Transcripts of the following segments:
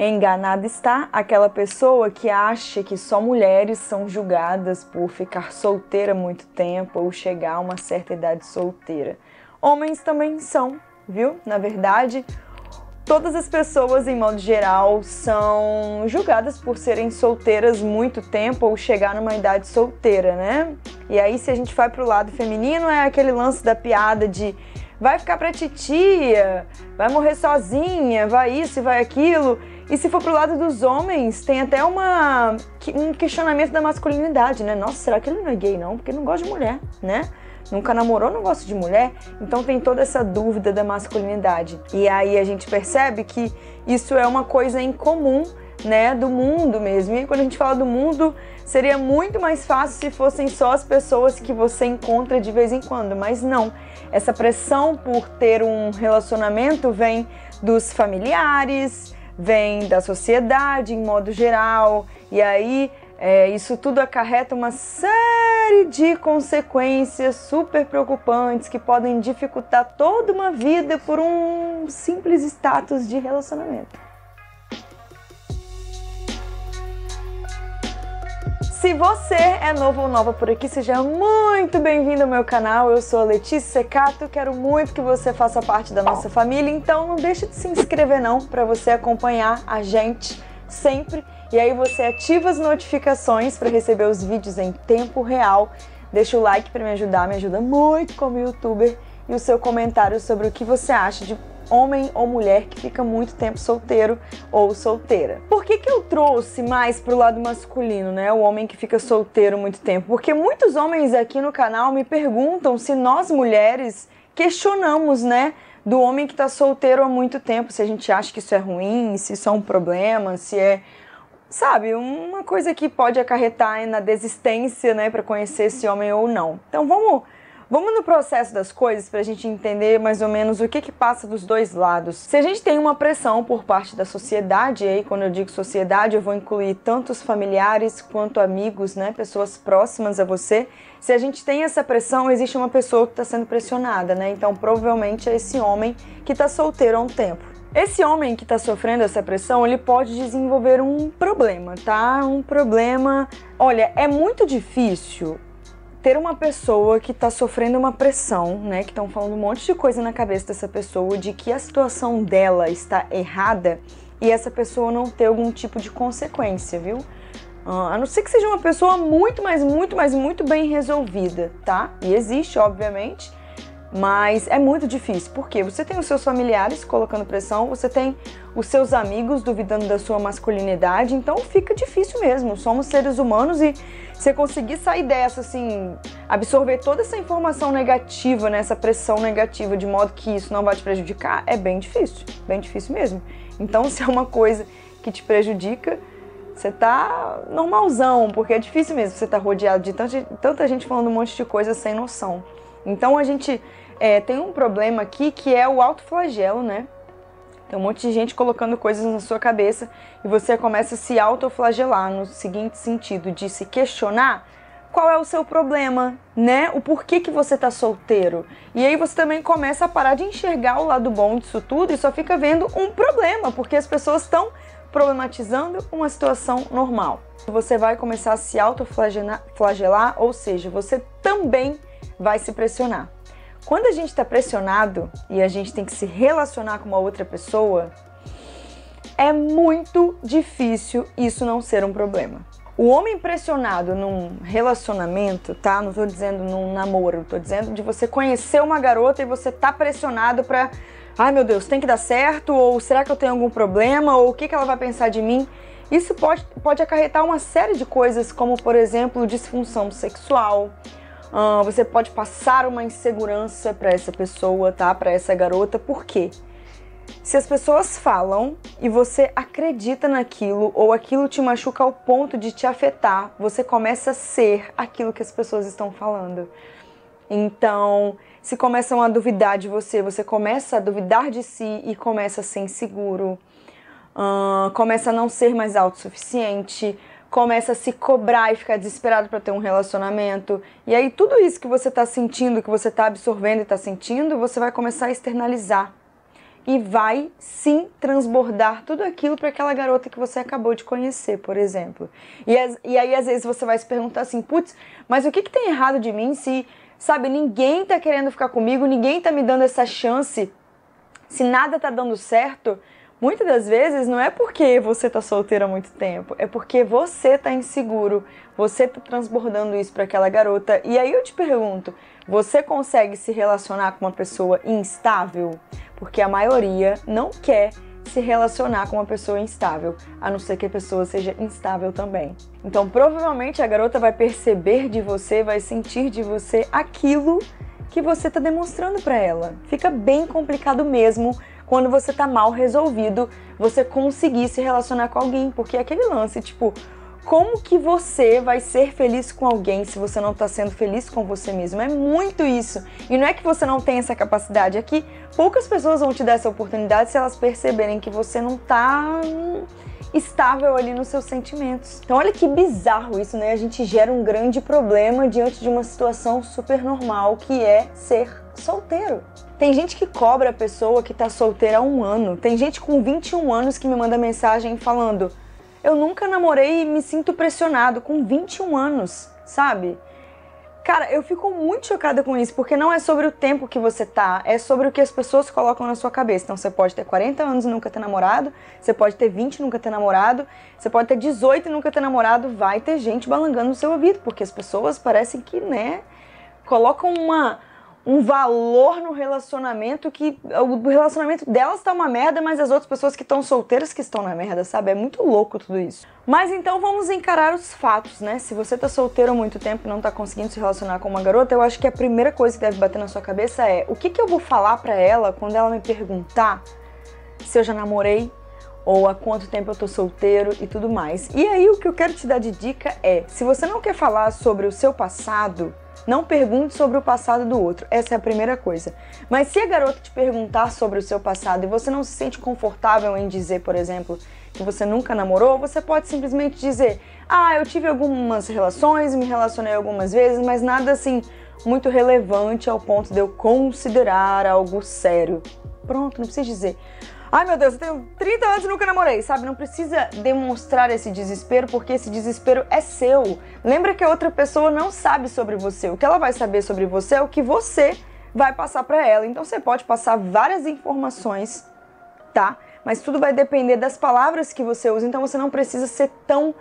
Enganada está aquela pessoa que acha que só mulheres são julgadas por ficar solteira muito tempo ou chegar a uma certa idade solteira. Homens também são, viu? Na verdade, todas as pessoas, em modo geral, são julgadas por serem solteiras muito tempo ou chegar numa idade solteira, né? E aí, se a gente vai pro lado feminino, é aquele lance da piada de vai ficar pra titia, vai morrer sozinha, vai isso e vai aquilo. E se for pro lado dos homens, tem até um questionamento da masculinidade, né? Nossa, será que ele não é gay não? Porque ele não gosta de mulher, né? Nunca namorou, não gosta de mulher. Então tem toda essa dúvida da masculinidade. E aí a gente percebe que isso é uma coisa em comum, né? Do mundo mesmo. E quando a gente fala do mundo, seria muito mais fácil se fossem só as pessoas que você encontra de vez em quando. Mas não. Essa pressão por ter um relacionamento vem dos familiares, vem da sociedade em modo geral, e aí isso tudo acarreta uma série de consequências super preocupantes que podem dificultar toda uma vida por um simples status de relacionamento. Se você é novo ou nova por aqui, seja muito bem-vindo ao meu canal. Eu sou a Letícia Secato, quero muito que você faça parte da nossa família, então não deixe de se inscrever não, para você acompanhar a gente sempre. E aí você ativa as notificações para receber os vídeos em tempo real. Deixa o like para me ajuda muito como youtuber, e o seu comentário sobre o que você acha de homem ou mulher que fica muito tempo solteiro ou solteira. Por que eu trouxe mais pro lado masculino, né? O homem que fica solteiro muito tempo? Porque muitos homens aqui no canal me perguntam se nós mulheres questionamos, né? Do homem que tá solteiro há muito tempo, se a gente acha que isso é ruim, se isso é um problema, se é, sabe, uma coisa que pode acarretar na desistência, né? Pra conhecer esse homem ou não. Então Vamos no processo das coisas para a gente entender mais ou menos o que passa dos dois lados. Se a gente tem uma pressão por parte da sociedade, e aí quando eu digo sociedade eu vou incluir tanto os familiares quanto amigos, né, pessoas próximas a você. Se a gente tem essa pressão, existe uma pessoa que está sendo pressionada, né? Então provavelmente é esse homem que está solteiro há um tempo. Esse homem que está sofrendo essa pressão, ele pode desenvolver um problema, tá? Um problema... Olha, é muito difícil ter uma pessoa que está sofrendo uma pressão, né, que estão falando um monte de coisa na cabeça dessa pessoa, de que a situação dela está errada e essa pessoa não ter algum tipo de consequência, viu? A não ser que seja uma pessoa muito bem resolvida, tá? E existe, obviamente, mas é muito difícil, porque você tem os seus familiares colocando pressão, você tem os seus amigos duvidando da sua masculinidade, então fica difícil mesmo. Somos seres humanos e você conseguir sair dessa, assim, absorver toda essa informação negativa, né, essa pressão negativa, de modo que isso não vai te prejudicar, é bem difícil mesmo. Então, se é uma coisa que te prejudica, você tá normalzão, porque é difícil mesmo você tá rodeado de tanta gente falando um monte de coisa sem noção. Então, a gente tem um problema aqui que é o autoflagelo, né? Tem um monte de gente colocando coisas na sua cabeça e você começa a se autoflagelar no seguinte sentido, de se questionar qual é o seu problema, né? O porquê que você tá solteiro. E aí você também começa a parar de enxergar o lado bom disso tudo e só fica vendo um problema, porque as pessoas estão problematizando uma situação normal. Você vai começar a se autoflagelar, ou seja, você também vai se pressionar. Quando a gente está pressionado e a gente tem que se relacionar com uma outra pessoa, é muito difícil isso não ser um problema. O homem pressionado num relacionamento, tá? Não tô dizendo num namoro, tô dizendo de você conhecer uma garota e você tá pressionado pra... Ai meu Deus, tem que dar certo, ou será que eu tenho algum problema, ou o que ela vai pensar de mim? Isso pode acarretar uma série de coisas, como por exemplo, disfunção sexual. Você pode passar uma insegurança para essa pessoa, tá? Para essa garota. Por quê? Se as pessoas falam e você acredita naquilo ou aquilo te machuca ao ponto de te afetar, você começa a ser aquilo que as pessoas estão falando. Então, se começam a duvidar de você, você começa a duvidar de si e começa a ser inseguro, começa a não ser mais autossuficiente, começa a se cobrar e ficar desesperado para ter um relacionamento. E aí tudo isso que você está sentindo, que você está absorvendo e está sentindo, você vai começar a externalizar. e vai sim transbordar tudo aquilo para aquela garota que você acabou de conhecer, por exemplo. E aí às vezes você vai se perguntar assim, putz, mas o que tem errado de mim se, sabe, ninguém tá querendo ficar comigo, ninguém tá me dando essa chance, se nada tá dando certo? Muitas das vezes não é porque você tá solteira há muito tempo, é porque você tá inseguro, você tá transbordando isso para aquela garota. E aí eu te pergunto, você consegue se relacionar com uma pessoa instável? Porque a maioria não quer se relacionar com uma pessoa instável, a não ser que a pessoa seja instável também. Então provavelmente a garota vai perceber de você, vai sentir de você aquilo que você tá demonstrando para ela. Fica bem complicado mesmo quando você tá mal resolvido, você conseguir se relacionar com alguém, porque é aquele lance, tipo, como que você vai ser feliz com alguém se você não tá sendo feliz com você mesmo? É muito isso. E não é que você não tem essa capacidade, é que poucas pessoas vão te dar essa oportunidade se elas perceberem que você não tá estável ali nos seus sentimentos. Então olha que bizarro isso, né? A gente gera um grande problema diante de uma situação super normal, que é ser solteiro. Tem gente que cobra a pessoa que tá solteira há 1 ano. Tem gente com 21 anos que me manda mensagem falando: eu nunca namorei e me sinto pressionado, com 21 anos, sabe? Cara, eu fico muito chocada com isso, porque não é sobre o tempo que você tá, é sobre o que as pessoas colocam na sua cabeça. Então você pode ter 40 anos e nunca ter namorado, você pode ter 20 e nunca ter namorado, você pode ter 18 e nunca ter namorado, vai ter gente balangando no seu ouvido, porque as pessoas parecem que, né, colocam um valor no relacionamento que o relacionamento delas tá uma merda, mas as outras pessoas que estão solteiras que estão na merda, sabe? É muito louco tudo isso. Mas então vamos encarar os fatos, né? Se você tá solteiro há muito tempo e não tá conseguindo se relacionar com uma garota, eu acho que a primeira coisa que deve bater na sua cabeça é: o que eu vou falar pra ela quando ela me perguntar se eu já namorei ou há quanto tempo eu tô solteiro e tudo mais. E aí o que eu quero te dar de dica é: se você não quer falar sobre o seu passado, não pergunte sobre o passado do outro. Essa é a primeira coisa. Mas se a garota te perguntar sobre o seu passado e você não se sente confortável em dizer, por exemplo, que você nunca namorou, você pode simplesmente dizer: ah, eu tive algumas relações, me relacionei algumas vezes, mas nada assim muito relevante ao ponto de eu considerar algo sério. Pronto, não precisa dizer: ai meu Deus, eu tenho 30 anos e nunca namorei, sabe? Não precisa demonstrar esse desespero, porque esse desespero é seu. Lembra que a outra pessoa não sabe sobre você. O que ela vai saber sobre você é o que você vai passar pra ela. Então você pode passar várias informações, tá? Mas tudo vai depender das palavras que você usa. Então você não precisa ser tão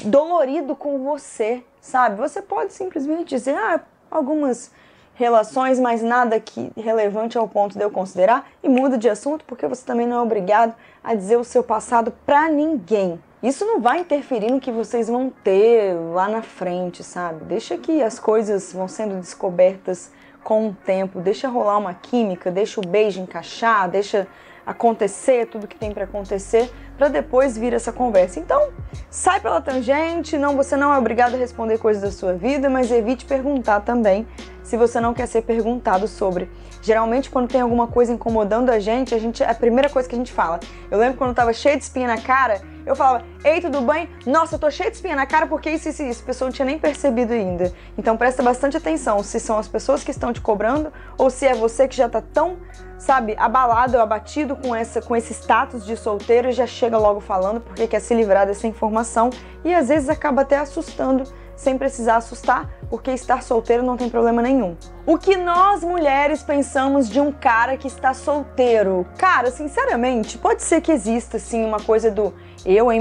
dolorido com você, sabe? Você pode simplesmente dizer: ah, algumas relações, mas nada que relevante ao ponto de eu considerar, e muda de assunto, porque você também não é obrigado a dizer o seu passado pra ninguém. Isso não vai interferir no que vocês vão ter lá na frente, sabe? Deixa que as coisas vão sendo descobertas com o tempo, deixa rolar uma química, deixa o beijo encaixar, deixa acontecer tudo que tem pra acontecer, pra depois vir essa conversa. Então, sai pela tangente, você não é obrigado a responder coisas da sua vida, mas evite perguntar também se você não quer ser perguntado sobre. Geralmente, quando tem alguma coisa incomodando a gente, a primeira coisa que a gente fala. Eu lembro quando eu tava cheia de espinha na cara, eu falava: ei, tudo bem? Nossa, eu tô cheia de espinha na cara porque isso. A pessoa não tinha nem percebido ainda. Então presta bastante atenção se são as pessoas que estão te cobrando ou se é você que já tá tão, sabe, abalado ou abatido com esse status de solteiro e já chega logo falando porque quer se livrar dessa informação e às vezes acaba até assustando sem precisar assustar, porque estar solteiro não tem problema nenhum. O que nós mulheres pensamos de um cara que está solteiro? Cara, sinceramente, pode ser que exista sim uma coisa do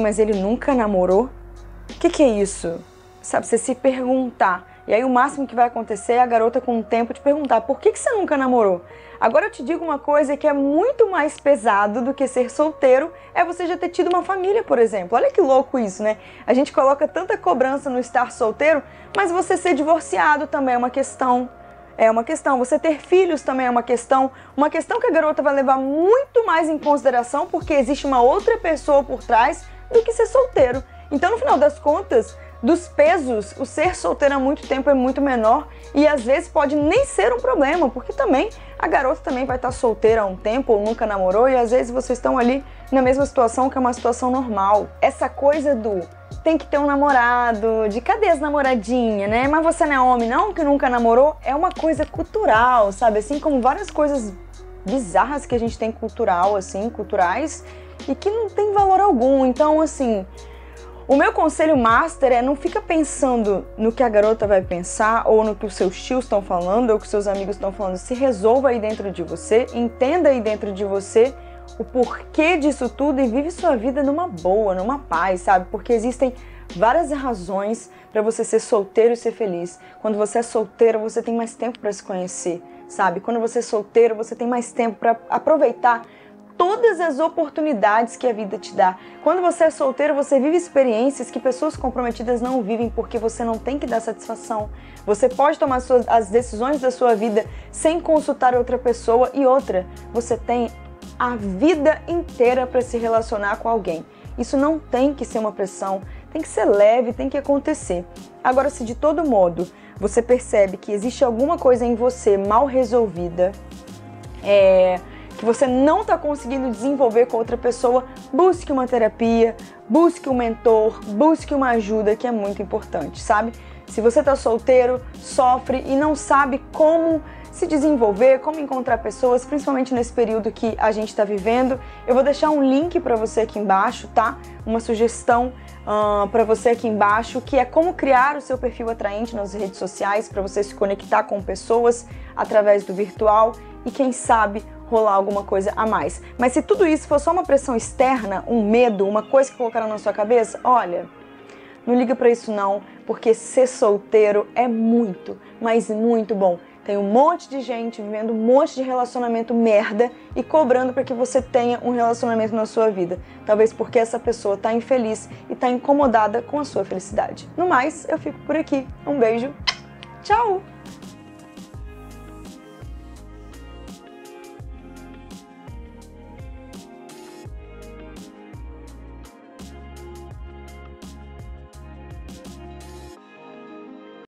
mas ele nunca namorou? O que é isso? Sabe, você se perguntar. E aí o máximo que vai acontecer é a garota com o tempo te perguntar: por que você nunca namorou? Agora eu te digo uma coisa que é muito mais pesado do que ser solteiro, é você já ter tido uma família, por exemplo. Olha que louco isso, né? A gente coloca tanta cobrança no estar solteiro, mas você ser divorciado também é uma questão. É uma questão. Você ter filhos também é uma questão. Uma questão que a garota vai levar muito mais em consideração, porque existe uma outra pessoa por trás do que ser solteiro. Então, no final das contas, dos pesos, o ser solteiro há muito tempo é muito menor e às vezes pode nem ser um problema, porque também a garota também vai estar solteira há um tempo ou nunca namorou e às vezes vocês estão ali na mesma situação, que é uma situação normal. Essa coisa do tem que ter um namorado, de cadê as namoradinhas, né? Mas você não é homem não, que nunca namorou? É uma coisa cultural, sabe? Assim como várias coisas bizarras que a gente tem culturais, e que não tem valor algum. Então, assim, o meu conselho master é não fica pensando no que a garota vai pensar, ou no que os seus tios estão falando, ou que os seus amigos estão falando. Se resolva aí dentro de você, entenda aí dentro de você o porquê disso tudo e vive sua vida numa boa, numa paz, sabe? Porque existem várias razões para você ser solteiro e ser feliz. Quando você é solteiro, você tem mais tempo para se conhecer, sabe? Quando você é solteiro, você tem mais tempo para aproveitar todas as oportunidades que a vida te dá. Quando você é solteiro, você vive experiências que pessoas comprometidas não vivem, porque você não tem que dar satisfação. Você pode tomar as decisões da sua vida sem consultar outra pessoa, e outra, você tem a vida inteira para se relacionar com alguém. Isso não tem que ser uma pressão, tem que ser leve, tem que acontecer. Agora, se de todo modo você percebe que existe alguma coisa em você mal resolvida, que você não está conseguindo desenvolver com outra pessoa, busque uma terapia, busque um mentor, busque uma ajuda, que é muito importante, sabe? Se você está solteiro, sofre e não sabe como se desenvolver, como encontrar pessoas, principalmente nesse período que a gente está vivendo, eu vou deixar um link para você aqui embaixo, tá? Uma sugestão para você aqui embaixo, que é como criar o seu perfil atraente nas redes sociais, para você se conectar com pessoas através do virtual e, quem sabe, rolar alguma coisa a mais. Mas se tudo isso for só uma pressão externa, um medo, uma coisa que colocaram na sua cabeça, olha, não liga pra isso não, porque ser solteiro é muito, mas muito bom. Tem um monte de gente vivendo um monte de relacionamento merda e cobrando para que você tenha um relacionamento na sua vida. Talvez porque essa pessoa tá infeliz e tá incomodada com a sua felicidade. No mais, eu fico por aqui. Um beijo. Tchau!